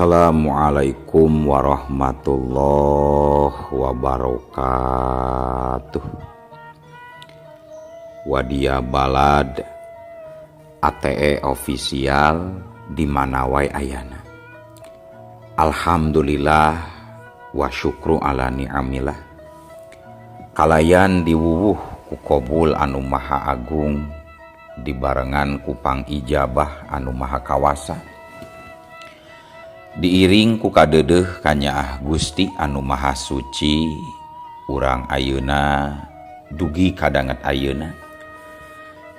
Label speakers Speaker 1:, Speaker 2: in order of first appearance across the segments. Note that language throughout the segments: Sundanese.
Speaker 1: Assalamualaikum warahmatullahi wabarakatuh. Wadia balad ATE official di mana wae ayana. Alhamdulillah wa syukru ala ni'amillah. Kalayan diwuwuh ku qobul anu maha agung, dibarengan ku pang ijabah anu maha kawasa. Diiring ku kadeudeuh kanyaah Gusti anu maha suci, urang ayeuna dugi kadanget ayeuna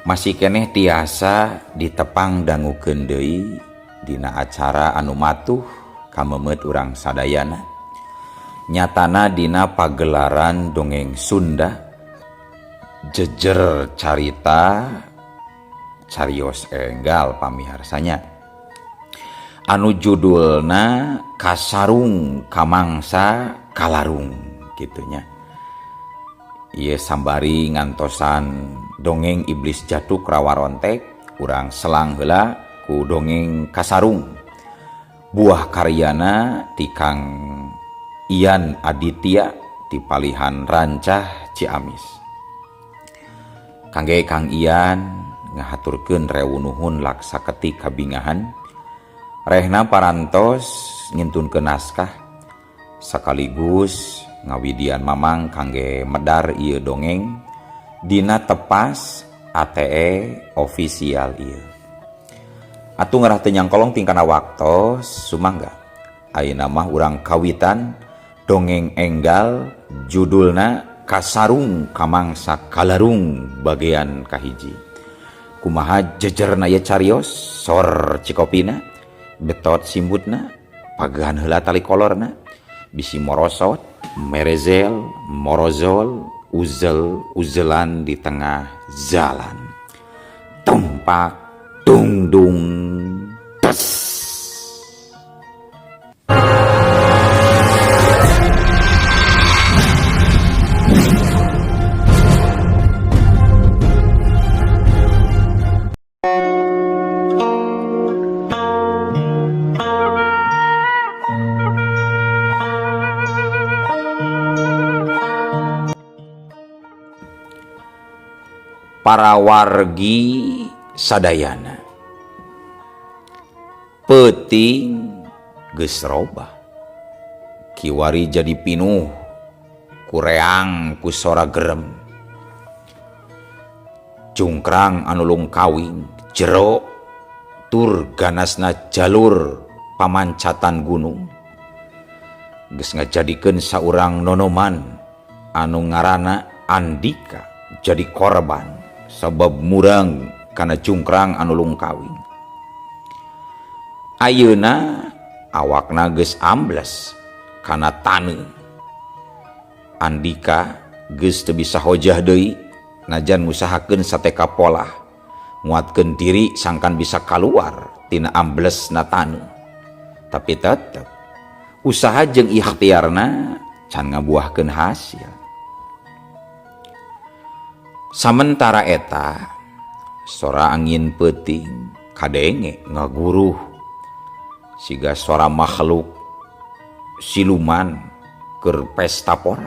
Speaker 1: masih keneh tiasa ditepang dangukeun deui dina acara anu matuh kamemet urang sadayana, nyatana dina pagelaran dongeng Sunda jejer carita carios enggal pamiharsanya anu judulna Kasarung Kamangsa Kalarung gitunya. Ieu sambari ngantosan dongeng Iblis Jatuk Rawarontek, urang selang heula ku dongeng Kasarung, buah karyana ti Kang Ian Aditya ti Palihan Rancah Ciamis. Kangge Kang Ian ngahaturkeun rewunuhun laksa ketik kabingahan, rehna parantos ngintunkeun naskah sakaligus ngawidian mamang kangge medar ieu dongeng dina tepas ATE official ieu. Atuh ngarah teu nyangkolong tingkana waktos sumangga ayeuna mah urang kawitan dongeng enggal judulna Kasarung Kamangsa Kalarung bagian kahiji. Kumaha jejerna ye carios sor cikopina, betot simbutna, pagahan heula tali kolorna, bisi morosot, merezel, morozol, uzel-uzelan di tengah jalan. Tumpak, dung dung, tes. Para wargi sadayana peuting geus robah, kiwari jadi pinuh kureang ku sora gerem, cungkrang anu lungkawing jero tur ganasna jalur pamancatan gunung geus ngajadikeun saurang nonoman anu ngaranna Andika jadi korban sabab murang kana cungkrang anu lungkawing. Ayeuna awakna geus ambles kana taneuh. Andika geus teu bisa hojah deui najan ngusahakeun sateka polah nguatkeun diri sangkan bisa kaluar tina amblesna taneuh. Tapi tetep usaha jeung ikhtiarna can ngabuahkeun hasil. Samentara eta sora angin peuting kadenge ngaguruh siga sora makhluk siluman keur pesta pora.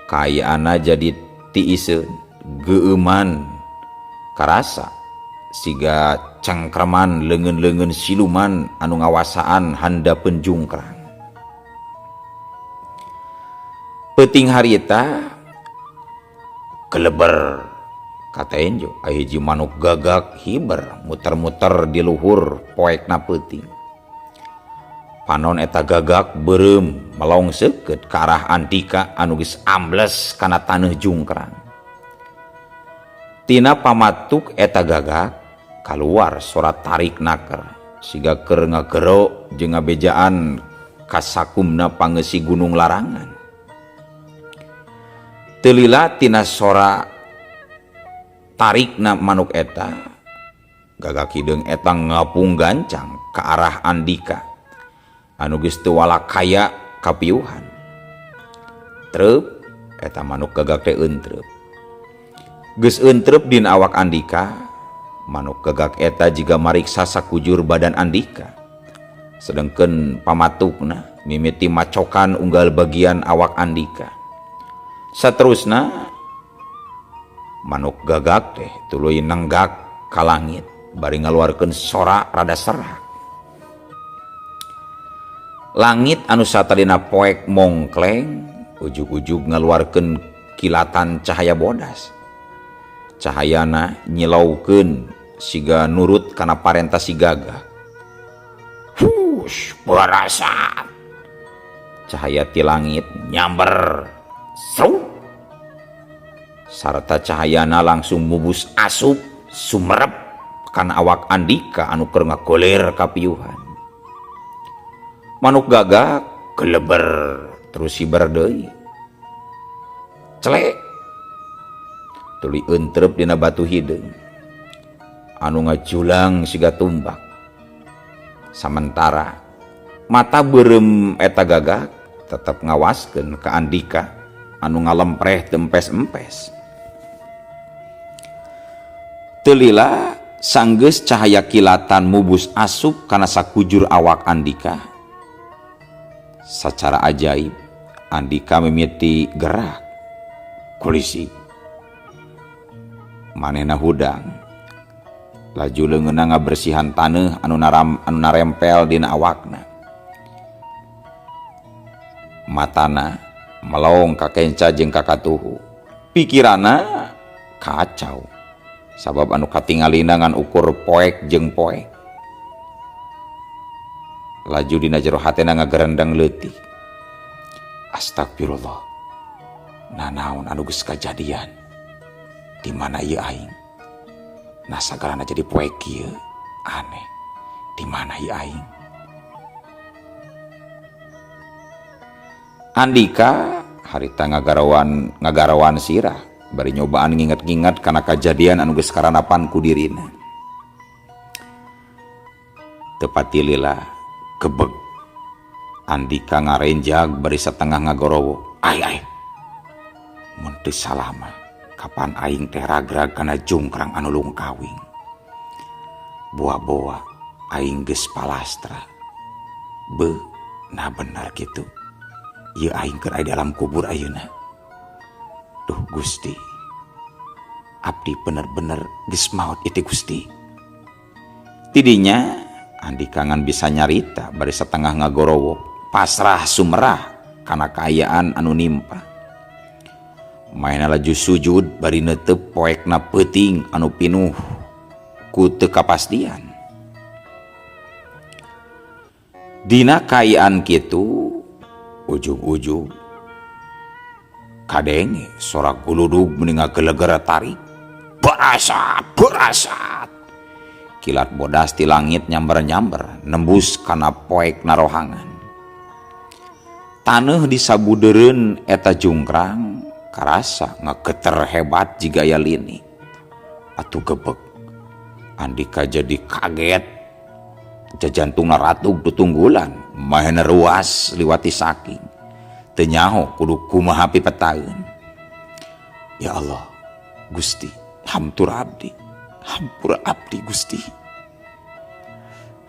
Speaker 1: Kayaana jadi tiiseun geueuman karasa siga cangkraman leungeun-leungeun siluman anu ngawasaan handapeun jungkrang. Peuting harita keleber kata enjo ahiji manuk gagak hiber muter-muter di luhur poekna peuting. Panon eta gagak beureum melongsekeut ka arah Andika anu geus ambles kana taneuh jungkrang. Tina pamatuk eta gagak kaluar suara tarik naker siga keur ngagero jeung ngabejaan kasakumna pangeussi gunung larangan. Telila tina sora tarikna manuk eta gagak hideung eta ngapung gancang ke arah Andika anu geus teu walakaya kapiuhan. Treup eta manuk gagak teh euntreub. Geus euntreub dina awak Andika, manuk gagak eta jiga mariksa sakujur badan Andika sedangkan pamatukna mimiti macokan unggal bagian awak Andika. Saterusna manuk gagak teh tuluy nenggak ka langit bari ngaluarkeun sora rada serak. Langit anu satadina poek mongkleng ujug-ujug ngaluarkeun kilatan cahaya bodas. Cahayana nyilaukeun siga nurut kana parentah si gagak. Hush, berasat. Cahaya ti langit nyamber. Seru. Sarta cahayana langsung mubus asup sumerep kana awak Andika anu keur ngagoler kapiuhan. Manuk gagak geleber terus siber deui. Celek. Tuluy entrep dina batu hideung anu ngajulang siga tumbak. Sementara mata beureum eta gagak tetep ngawaskeun ka Andika anu ngalempreh tempes-empes. Teu lila sanggeus cahaya kilatan mubus asup kana sakujur awak Andika. Sacara ajaib Andika mimiti gerak kulisi manehna hudang laju leungeunna ngabersihan taneuh anu narempel dina awakna. Matana melong ka kenca jeung ka katuhu. Pikiranna kacau sabab anu katingalina ngan ukur poek jeung poek. Laju dina jero hatena ngagerendang leutik. Astagfirullah. Nanaon anu geus kajadian? Di mana ieu aing? Nah sagarana jadi poek kieu aneh. Di mana ieu aing? Andika harita ngagarawan sirah bari nyobaan nginget-nginget kana kajadian anu geus karanapan ku dirina. Tepati lila gebeg Andika ngarenjag bari satengah ngagorowo. Ai mun teu salama kapan aing teh ragrag kana jungkrang anu lungkawing. Boa-boa aing geus palastra. Nah benar gitu. Ieu aing keur aya dalam kubur ayeuna. Duh Gusti. Abdi bener-bener geus maot ieu Gusti. Tidinya Andika ngan bisa nyarita bari setengah ngagorowo pasrah sumerah kana kaayaan anu nimpa. Maena laju sujud bari neuteup poekna peuting anu pinuh ku teu kapastian. Dina kaayaan kitu ujug-ujug kadenge sora guludug meni ngageleger tarik. Berasat. Kilat bodas ti langit nyamber-nyamber nembus kana poek narohangan. Taneuh disabudeureun eta jungkrang karasa ngageter hebat jiga aya lini. Atuh gebeg Andika jadi kaget. Jajantungna ratug tutunggulan mahena ruas liwati saking. Teu nyaho kudu kumaha pipetaeun. Ya Allah Gusti, hampura abdi Gusti.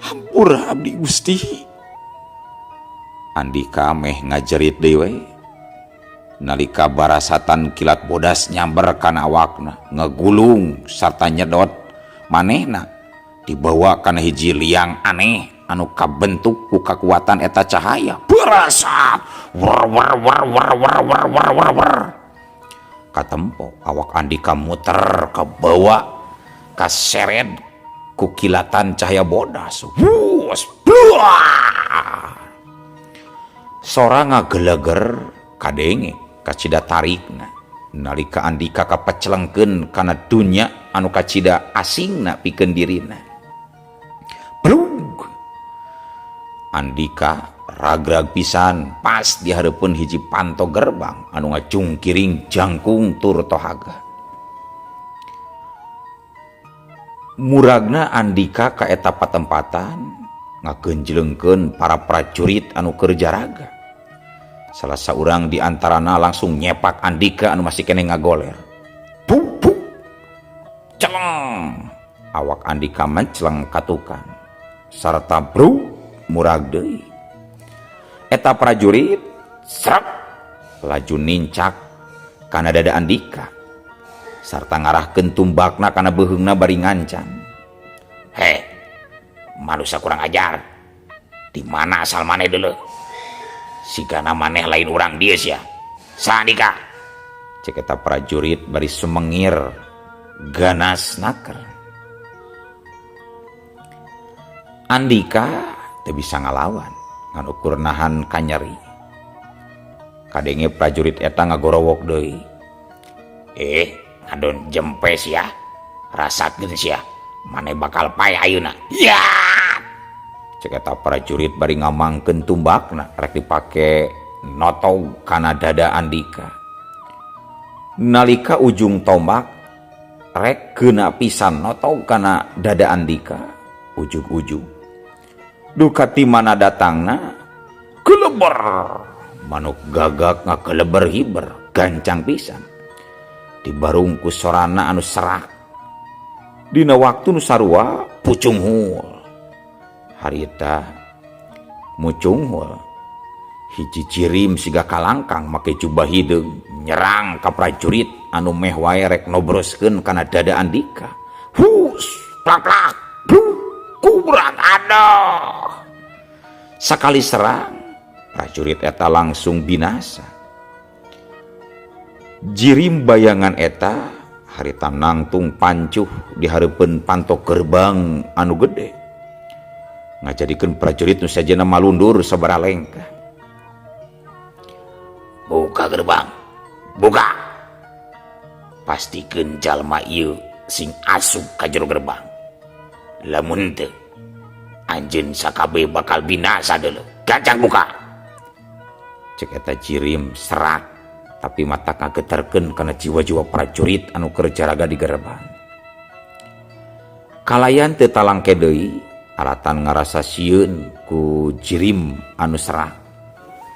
Speaker 1: Hampura abdi Gusti. Andika meh ngajerit deui nalika barasatan kilat bodas nyamber kana awakna ngegulung sarta nyedot manehna dibawa kana hiji liang aneh anu kabentuk ku kakuatan eta cahaya. Berasat war. Katempo awak Andika muter ke bawah kaseret ku kilatan cahaya bodas. Sora ngageleger kadenge kacida tarikna nalika Andika kapecelengkeun kana dunya anu kacida asingna pikeun dirina. Blug. Andika ragrag pisan pas di hareupeun hiji panto gerbang anu ngacungkiring jangkung tur tohaga. Muragna Andika ka eta patempatan ngagenjleungkeun para prajurit anu keur jaraga. Salah saurang di antarana langsung nyepak Andika anu masih kene ngagoler. Puk. Celeng. Awak Andika menceleng katukan. Sarta bruk murag deui. Eta prajurit srep laju nincak kana dada Andika sarta ngarahkeun tumbakna kana beuheungna bari ngancam. He, manusia kurang ajar. Di mana asal maneh deuleu? Sigana maneh lain urang dieu sia. Saha Andika? Cek eta prajurit bari sumengir ganas naker. Andika teu bisa ngalawan ngan ukur nahan kanyeri. Kadenge prajurit eta ngagorowok deui. Ngadon jempes ya. Rasakeun sia. Maneh bakal paeh ayeuna. Ya! Cek eta prajurit bari ngamangkeun tumbakna rek dipake notog kana dada Andika. Nalika ujung tombak rek geuna pisan notog kana dada Andika ujug-ujug. Duka ti mana datangna keleber. Manuk gagak ngakeleber hiber gancang pisan. Dibarung ku sorana anu serak. Dina waktu nu sarua pucung hul. Harita mucung hul. Hiji cirim siga kalangkang make jubah hideung nyerang ka prajurit anu meh wae rek nobroskeun kana dada Andika. Hus, plak-plak, kubrak aduh. Sakali serang, prajurit eta langsung binasa. Jirim bayangan eta harita nangtung pancuh di hareupeun pantok gerbang anu gede. Ngajadikeun prajurit nu sajana malundur sabaraha lengkah. Buka gerbang, buka. Pastikeun jalma ieu sing asup ka jero gerbang. Lamun teu, anjeun sakabe bakal binasa deuleu. Gancang buka. Cek eta jirim serak tapi mata kageterkeun kana jiwa-jiwa prajurit anu keur jaraga di gerbang. Kalayan teu talangke deui alatan ngarasa sieun ku jirim anu serak.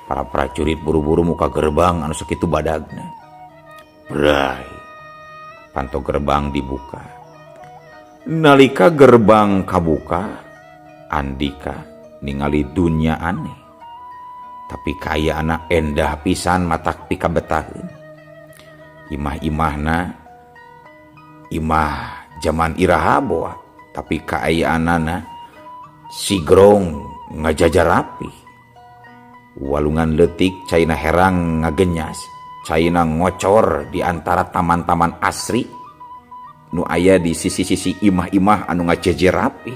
Speaker 1: Para prajurit buru-buru muka gerbang anu sakitu badagna. Brai. Panto gerbang dibuka. Nalika gerbang kabuka, Andika ningali dunya aneh. Tapi kaya anak endah pisan matak pikabetaheun. Imah-imahna imah zaman iraha boa, tapi kaayaanana sigrong ngajajar rapi. Walungan leutik caina herang ngagenyas, caina ngocor di antara taman-taman asri nu aya di sisi-sisi imah-imah anu ngajejer rapi.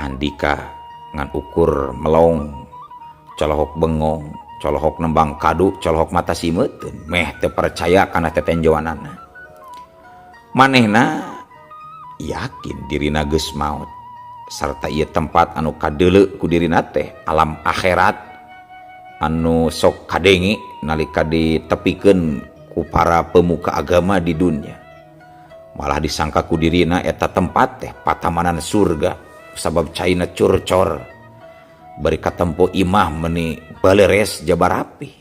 Speaker 1: Andika ngan ukur melong, colohok bengong, colohok nembang kadu, colohok mata simeuteun, meh teu percaya kana tetenjoanana. Manehna yakin dirina geus maot, sarta ieu tempat anu kadeuleu ku dirina teh alam akhirat anu sok kadenge nalika ditepikeun ku para pemuka agama di dunia. Malah disangka ku dirina eta tempat teh patamanan surga. Sabab caina curcor bari katempo imah meuni baleres jabar rapi.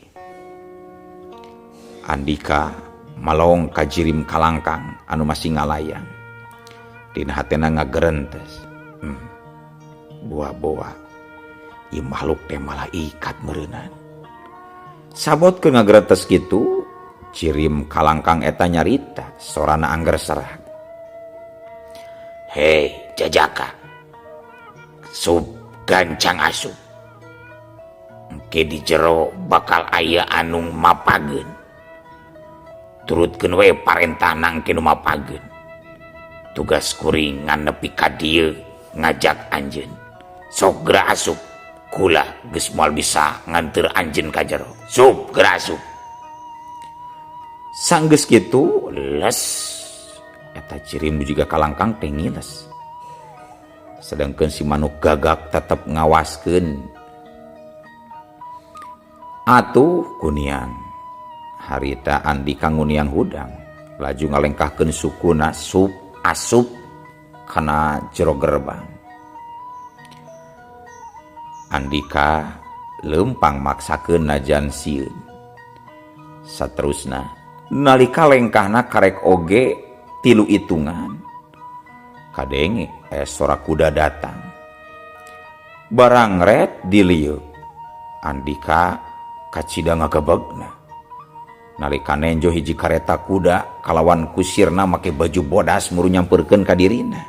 Speaker 1: Andika malong ka jirim kalangkang anu masih ngalayang. Dina hatena ngagerentes. Boa-boa ieu makhluk teh malaikat meureunana. Sabot ke ngagerentes kitu, jirim kalangkang eta nyarita sorana angger serak. Hei jajaka, sub gancang asup. Engke di jero bakal aya anu mapageun. Turutkeun we parentahna engke nu mapageun. Tugas kuring ngan nepi ka dieu ngajak anjeun. Sok geura asup. Kula geus moal bisa nganteur anjeun ka jero. Sup geura asup. Sanggeus kitu les eta cirim juga kalangkang teh ngiles. Sedangkan si manuk gagak tetap ngawaskeun. Atuh kunian harita Andika ngunian hudang laju ngalengkahkeun sukuna sup asup kana jero gerbang. Andika leumpang maksakeun najan sieun. Saterusna nalika lengkahna karek oge 3 itungan kadenge sora kuda datang barang red dilieu Andika kacida ngagebegna nalika nenjo hiji kareta kuda kalawan kusirna make baju bodas muru nyamperkeun ka dirina.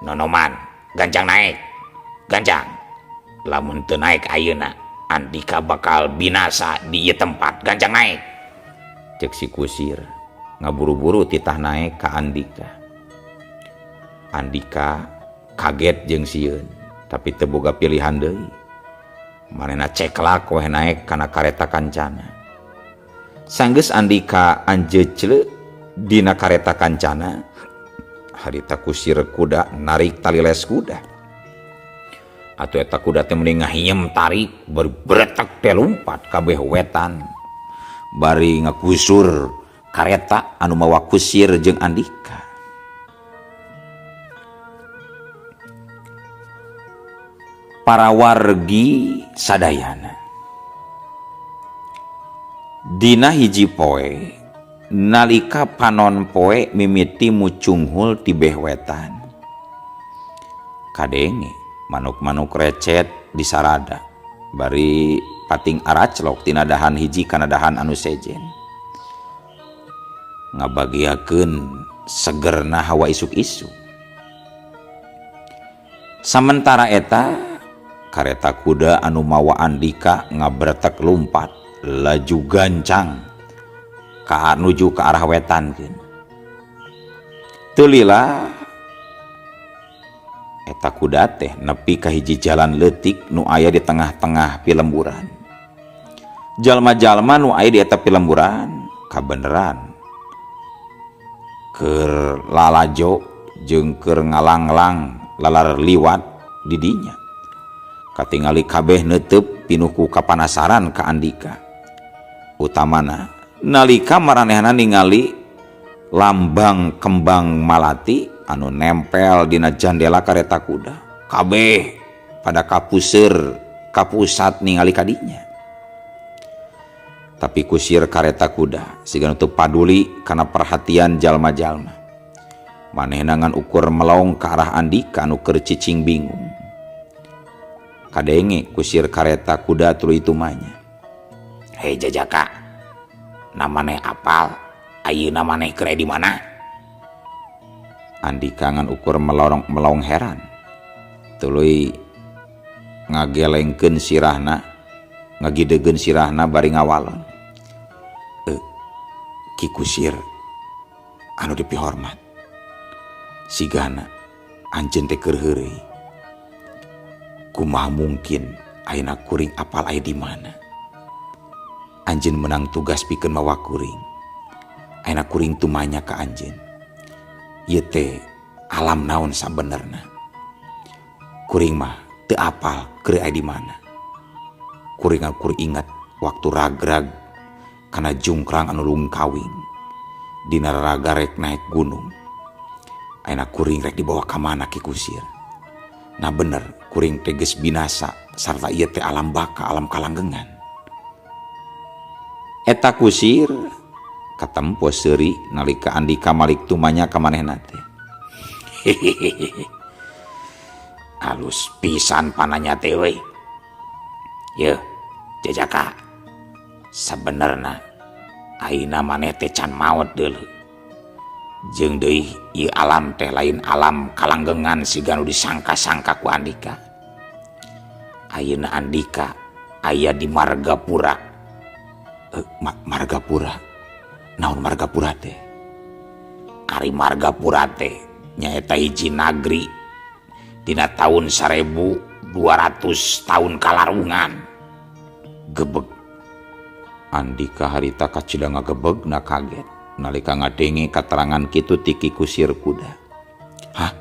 Speaker 1: Nonoman gancang naik gancang lamun teu naik ayeuna Andika bakal binasa di ieu tempat gancang naik cek si kusir ngaburu-buru titah naik ka Andika. Andika kaget jeung sieun tapi teu boga pilihan deui manehna ceklak we naik kana kareta kancana. Sanggeus Andika anjeujleuk dina kareta kancana harita kusir kuda narik tali les kuda atuh eta kuda teh mending ngahiem tarik bari bretek teh lompat kabeh wetan bari ngakusur kareta anu mawa kusir jeung Andika. Para wargi sadayana dina hiji poe nalika panon poe mimiti mucunghul ti beh wetan kadenge manuk-manuk recet di sarada bari pating araclok tina dahan hiji kana dahan anu sejen ngabagiakeun segerna hawa isuk-isuk. Sementara eta kareta kuda anu mawa Andika ngabretek lumpat laju gancang ka nuju ke arah wetankeun. Teu lila eta kuda teh nepi ka hiji jalan leutik nu aya di tengah-tengah pilemburan. Jalma-jalma nu aya di eta pilemburan kabeneran keur lalajo jeung keur ngalanglang lalar liwat di dinya. Katingali kabeh neuteup pinuh ku kapanasaran ka Andika. Utamana nalika maranehna ningali lambang kembang malati anu nempel dina jandela kareta kuda. Kabeh pada kapuseur kapusat ningali kadinya. Tapi kusir kareta kuda siga teu paduli kana perhatian jalma-jalma. Manehna ngan ukur melong ka arah Andika anu keur cicing bingung. Kadenge kusir kareta kuda tuluy tumanya. Hei Jajaka, namaneh apal? Ayeuna maneh keur di mana? Andika ngan ukur melong heran. Tuluy ngagelengkeun sirahna, ngagidegeun sirahna bari ngawalon. Ki kusir anu dipihormat. Sigana anjeun teh keur heureuy. Kumaha mungkin ayeuna kuring apal aya di mana? Anjeun menang tugas pikeun mawa kuring. Ayeuna kuring tumanya ka anjeun. Ieu teh alam naon sabenerna? Kuring mah teu apal keur aya di mana. Kuring ingat waktu ragrag kana jungkrang anu lungkawing dina raga rek naik gunung. Ayeuna kuring rek dibawa ka mana Ki Kusir? Nah bener kuring teges binasa sarta ieu teh alam baka alam kalanggengan. Eta kusir katempo seuri nalika Andika malik tumanya ka manehna teh. Halus pisan pananya teh we. Yeuh Jajaka, sabenerna ayeuna maneh teh can maot deuleu. Jeung deui ieu alam teh lain alam kalanggengan siga nu disangka-sangka ku Andika. Ayeuna Andika aya di Margapura. Margapura. Naon Margapura teh? Ari Margapura teh nyaeta hiji nagri dina taun 1200 tahun kalarungan. Gebeg Andika harita kacida ngagebegna kaget nalika ngadenge katerangan kitu ti Ki Kusir kuda. Hah?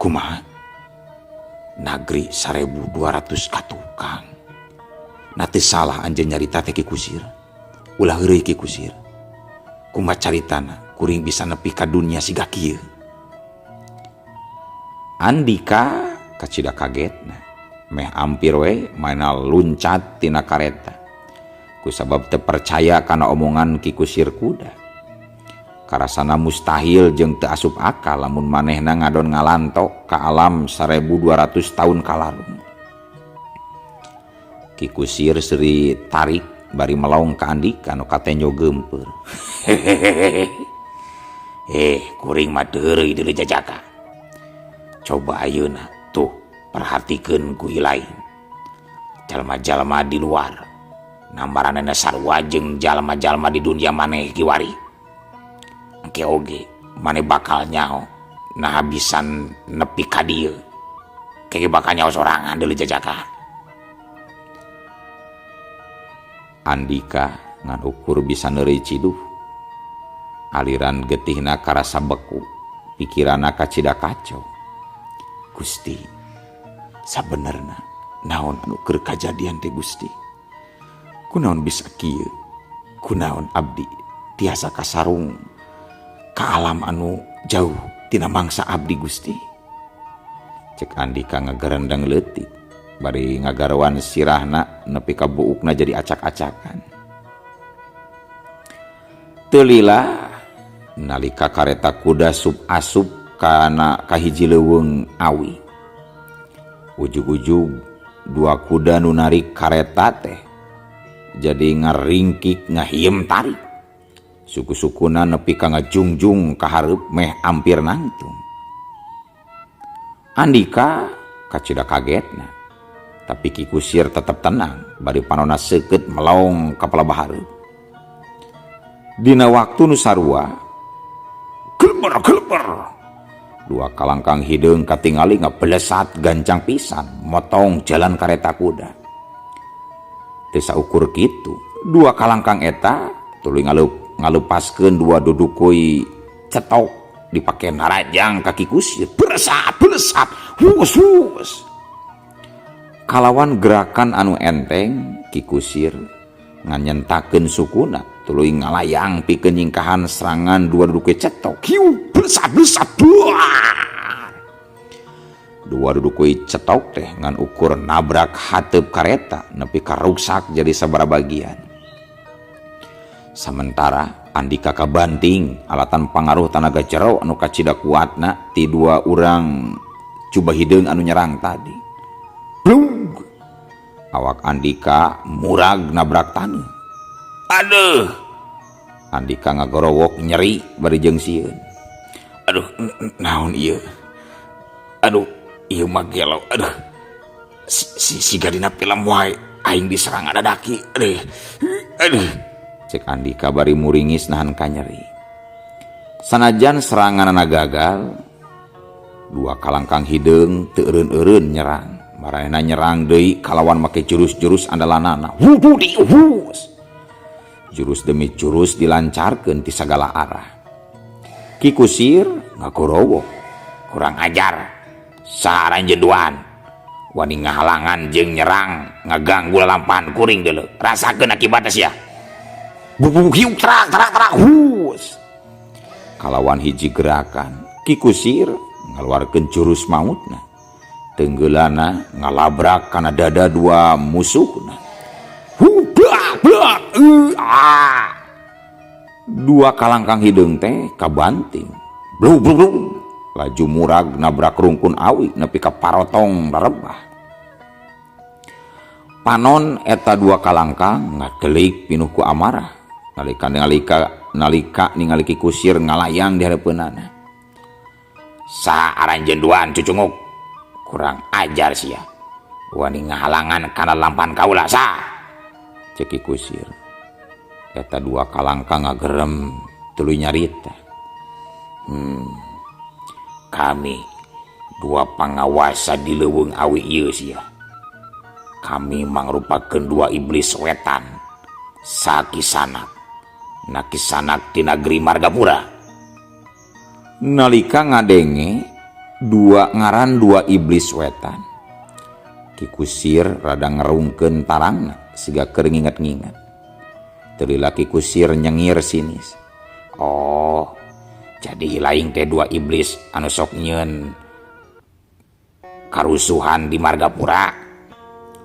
Speaker 1: Kumaha? Nagri 1200 katukang. Na teu salah anjeun nyarita teh Ki Kusir. Ulah heureuy Ki Kusir. Kumaha caritana kuring bisa nepi ka dunya siga kieu? Andika kacida kagetna. Meh ampir we maena luncat tina kareta. Kusabab teu percaya kana omongan Ki Kusir kuda. karasana mustahil jeung teu asup akal lamun manehna ngadon ngalantok ka alam 1200 tahun kalarung. Ki Kusir seri tarik bari melaong ka Andika nu katenjo geumpeur. Kuring mah teu heureuy deuleu jajaka. Coba ayeuna tuh perhatikeun ku ilaing. Jalma-jalma di luar nambaranana sarua jeung jalma-jalma di dunia maneh kiwari. Engke oge maneh bakal nyao nah habisan nepi ka dieu. Kege bakal nyao sorangan deuleu jajaka. Andika ngan ukur bisa neureuy ciduh. Aliran getihna karasa beku, pikiranna kacida kacau. Gusti, sabenerna naon anu keur kajadian teh Gusti? Kunaon bisa kieu? Kunaon abdi tiasa kasarung ka alam anu jauh tina mangsa abdi Gusti? Cek Andika ngagarendang leutik, bari ngagarowan sirahna nepi ka buukna jadi acak-acakan. Teu lila nalika kareta kuda sub-asup kana kahiji leuweung awi. Ujug-ujug dua kuda nu narik kareta teh jadi ngaringkik ngahiem tarik. Suku-sukuna nepi ka ngajungjung ka hareup meh ampir nangtung. Andika kacida kagetna, tapi Ki Kusir tetep tenang bari panonna seukeut melaong ka palabahareup. Dina waktu nu sarua geleber dua kalangkang hideung katingali ngabelesat gancang pisan motong jalan kareta kuda. Teu saukur kitu, dua kalangkang eta tuluy ngalupaskeun dua dudukuy cetok dipake narajang ka Ki Kusir. Belesat hus. Kalawan gerakan anu enteng Ki Kusir nganyentakeun sukuna tuluy ngalayang pikeun nyingkahan serangan dua dudukuy cetok. Hiu belesat. Dua dudukuy cetok teh ngan ukur nabrak hateup kareta nepi ka ruksak jadi sabaraha bagian. Sementara Andika kabanting alatan pangaruh tanaga jero anu kacida kuatna ti dua urang cuba hideung anu nyerang tadi. Blung! Awak Andika murag nabrak taneuh. Aduh! Andika ngagorowok nyeri bari jeung sieun. Aduh, naon ieu? Aduh, ieu mah gelo. Aduh. Siga dina film wae aing diserang adadaki. Aduh. Cek Andika bari muringis nahan ka nyeri. Sanajan seranganna gagal, dua kalangkang hideung teu eureun-eureun nyerang. Maranehna nyerang deui kalawan make jurus-jurus andalanana. Hus. Jurus demi jurus dilancarkeun ti sagala arah. Ki Kusir ngagorowok, kurang ajar. Saran jenduan wani ngahalangan jeung nyerang ngaganggu lalampahan kuring deuleu. Rasakeun akibatna sia. Hiu terak hus. Kalawan hiji gerakan Ki Kusir ngaluarkeun jurus mautna. Tenggeulana ngalabrak kana dada dua musuhna. Dua kalangkang hideung teh kabanting. Blung. Laju murag nabrak rungkun awi nepi ka parotong rarebah. Panon eta dua kalangkang ngagelik pinuh ku amarah. Nalika ningali Ki Kusir ngalayang di hareupeunana. Saaran jenduan cucunguk. Kurang ajar sia. Wani ngahalangan kana lampahan kaula sa. Cek Ki Kusir. Eta dua kalangkang ngagerem tuluy nyarita. Kami dua pangawasa di leuweung awi ieu sia. Kami mangrupakeun dua iblis wetan. Sakisanak. Nakisanak ti nagri Margapura. Nalika ngadenge ngaran dua iblis wetan, Ki Kusir rada ngerungkeun tarangna siga keur nginget-nginget. Teu lila Ki Kusir nyengir sinis. Oh, jadi laing teh dua iblis anu sok nyieun karusuhan di Margapura.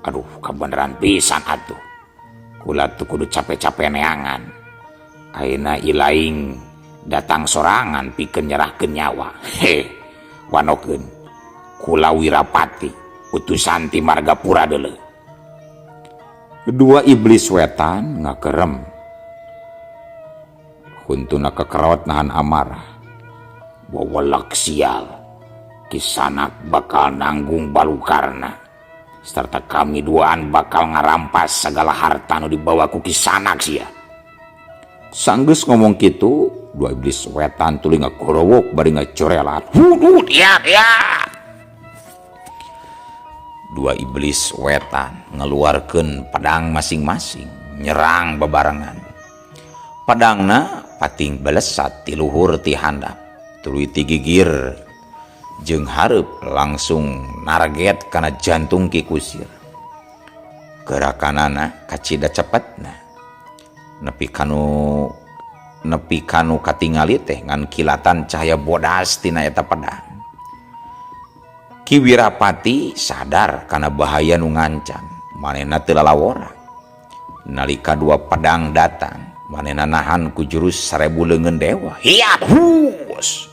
Speaker 1: Aduh, kabeneran pisan atuh. Kula tuh kudu capek-capek neangan. Ayeuna ilaing datang sorangan pikeun nyerahkeun nyawa. Wanokeun kula Wirapati utusan ti Margapura deuleu. Kedua iblis wetan ngakerem. Huntuna kekerot nahan amarah. Wawalak sial, Kisanak bakal nanggung balukarna. Serta kami duaan bakal ngarampas segala harta nu dibawa ku Kisanak sia. Sanggeus ngomong kitu, dua iblis wetan tuluy ngakorowok bari ngacorelat. Hudud ya. Dua iblis wetan ngeluarkeun pedang masing-masing nyerang bebarengan. Pedangna pating belesat ti luhur ti handap, tuluy ti gigir jeung hareup langsung narget kana jantung Ki Kusir. Gerakanana kacida cepetna nepi kanu katingali teh ngan kilatan cahaya bodas tina eta pedang. Ki Wirapati sadar kana bahaya nu ngancam, manehna teu lalawora. Nalika dua pedang datang, manehna nahan ku jurus 1000 leungeun dewa. Hiat hus.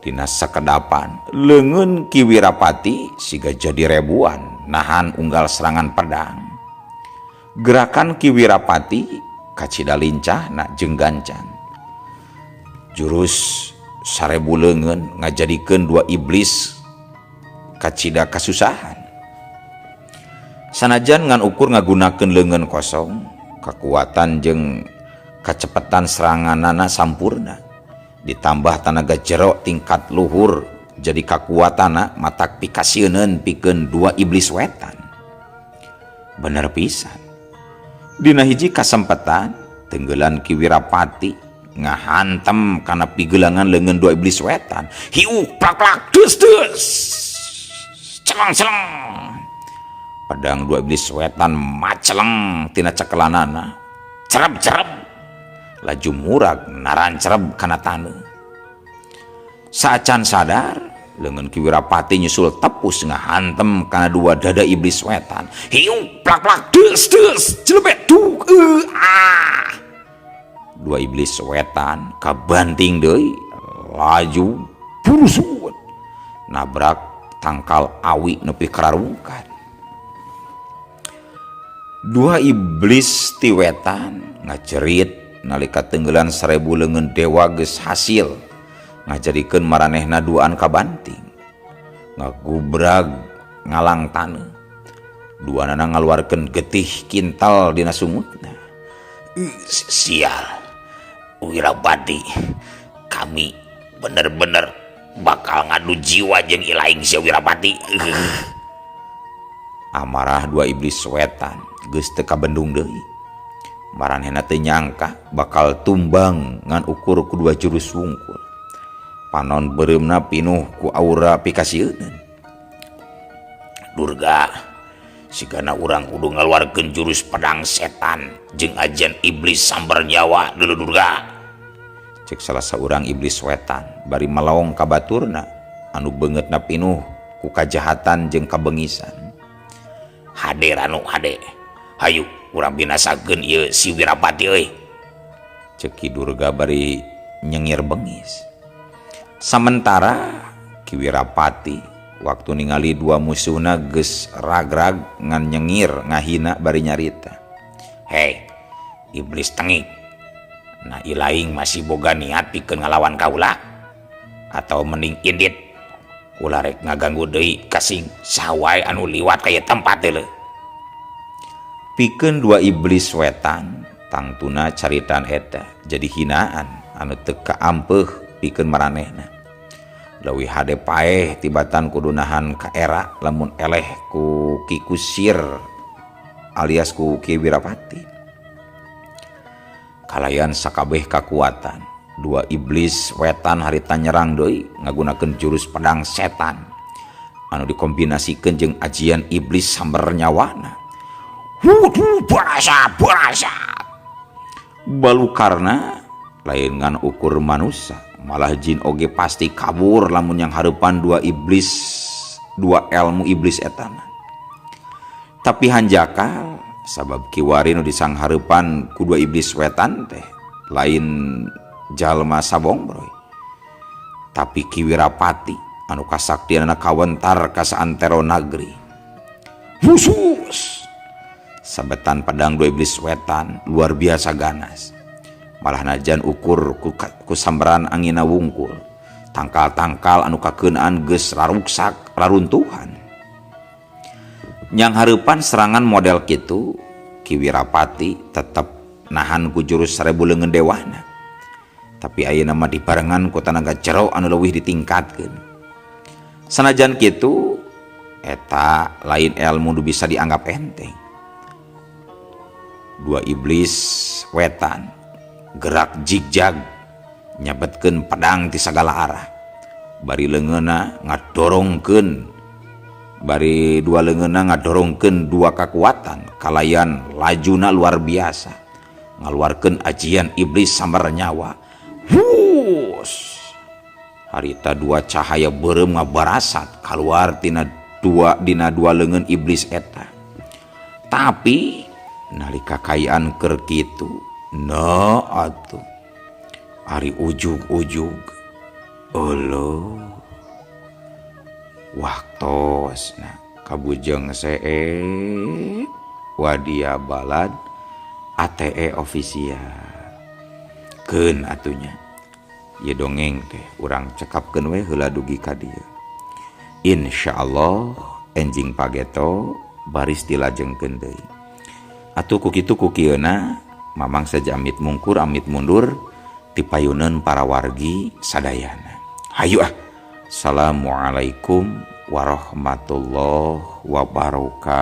Speaker 1: Dina sakedapan leungeun Ki Wirapati siga jadi rebuan nahan unggal serangan pedang. Gerakan Ki Wirapati kacida lincahna jeung gancang. Jurus 1000 leungeun ngajadikeun dua iblis kacida kasusahan. Sanajan ngan ukur ngagunakeun leungeun kosong, kekuatan jeung kacepetan seranganana sampurna, ditambah tanaga jero tingkat luhur, jadi kakuatanna matak pikasieun pikeun dua iblis wetan. Bener pisan. Dina hiji kasempetan tenggelan Ki Wirapati ngahantem kana pigelangan leungeun dua iblis wetan. Hiu plak-plak deus. Celeng-celeng. Pedang dua iblis wetan maceleng tina cekelanana. Cerep-cerep. Laju murag narancerep kana taneuh. Saacan sadar, leungeun Ki Wirapati nyusul tepus ngahantem kana dua dada iblis wetan. Hiu plak-plak deus jelebet duk. Dua iblis wetan kabanting deui laju burusut nabrak tangkal awi nepi kararungkan. Dua iblis ti wetan ngacerit nalika tenggelan 1000 leungeun dewa geus hasil ngajadikeun maranehna duaan kabanting. Ngagubrag ngalang taneuh. Duanana ngaluarkeun getih kintal dina sungutna. Sial. Wirapati, kami bener-bener bakal ngadu jiwa jeung ilaing sia Wirapati. Amarah dua iblis wetan geus teu kabendung deui. Maranehna teu nyangka bakal tumbang ngan ukur ku dua jurus wungkul. Panon beureumna pinuh ku aura pikasieun. Durga, sigana urang kudu ngaluarkeun jurus pedang setan jeung ajian iblis sambar nyawa deuleu Durga. Cek salah saurang iblis wetan bari malaong ka baturna anu beungeutna pinuh ku kajahatan jeung kabengisan. Hade Ranu hade. Hayu urang binasakeun ieu si Wirapati euy. Cek Ki Durga bari nyengir bengis. Sementara Ki Wirapati waktu ningali dua musuhna geus ragrag ngan nyengir ngahina bari nyarita. Hei, iblis tengik. Nah ilaing masih boga niat pikeun ngalawan kaula atau mending indit ulah rek ngaganggu deui kasing sawai anu liwat ka ieu tempat teh. Pikeun dua iblis wetan tangtuna caritan eta jadi hinaan anu teu kaampeuh pikeun maranehna. Leuwih hade paeh tibatan kudu nahan ka era lamun eleh ku Ki Kusir alias ku Ki Wirapati. Kalayan sakabeh kakuatan, dua iblis wetan harita nyerang deui ngagunakeun jurus pedang setan anu dikombinasikeun jeung ajian iblis sambar nyawana. Barasa balukarna lain ngan ukur manusia, malah jin oge pasti kabur lamun yang hareupan dua ilmu iblis etana. Tapi hanjakal sabab kiwari nu disanghareupan ku dua iblis wetan teh lain jalma sabongbroy. Tapi Ki Wirapati anu kasaktianana kawentar ka saantero nagri. Khusus sabetan pedang dua iblis wetan luar biasa ganas. Malah najan ukur ku sambaran angina wungkul, tangkal-tangkal anu kakeunaan geus raruksak raruntuhan. Nyang hareupan serangan model kitu, Ki Wirapati tetep nahan ku jurus 1000 leungeun dewana. Tapi ayeuna mah dibarengan ku tanaga jero anu leuwih ditingkatkeun. Sanajan kitu eta lain ilmu nu bisa dianggap enteng. Dua iblis wetan gerak jigjag nyabetkeun pedang ti sagala arah. Bari leungeunna ngadorongkeun, bari dua leungeunna ngadorongkeun dua kekuatan kalayan lajuna luar biasa, ngaluarkeun ajian iblis sambar nyawa. Hus harita dua cahaya beureum ngabarasat kaluar dina dua leungeun iblis eta. Tapi nalika kayaan keur kitu, atuh ari ujug-ujug eueuh waktosna kabujeng see wadia balad ATE official keun atunya. Ye dongeng teh urang cekapkeun we heula dugi ka dieu. Insyaallah enjing pageto baris dilajengkeun deui. Atuh ku kitu ku kieuna mamang saja amit mungkur amit mundur ti payuneun para wargi sadayana. Hayu ah. Assalamualaikum warahmatullahi wabarakatuh.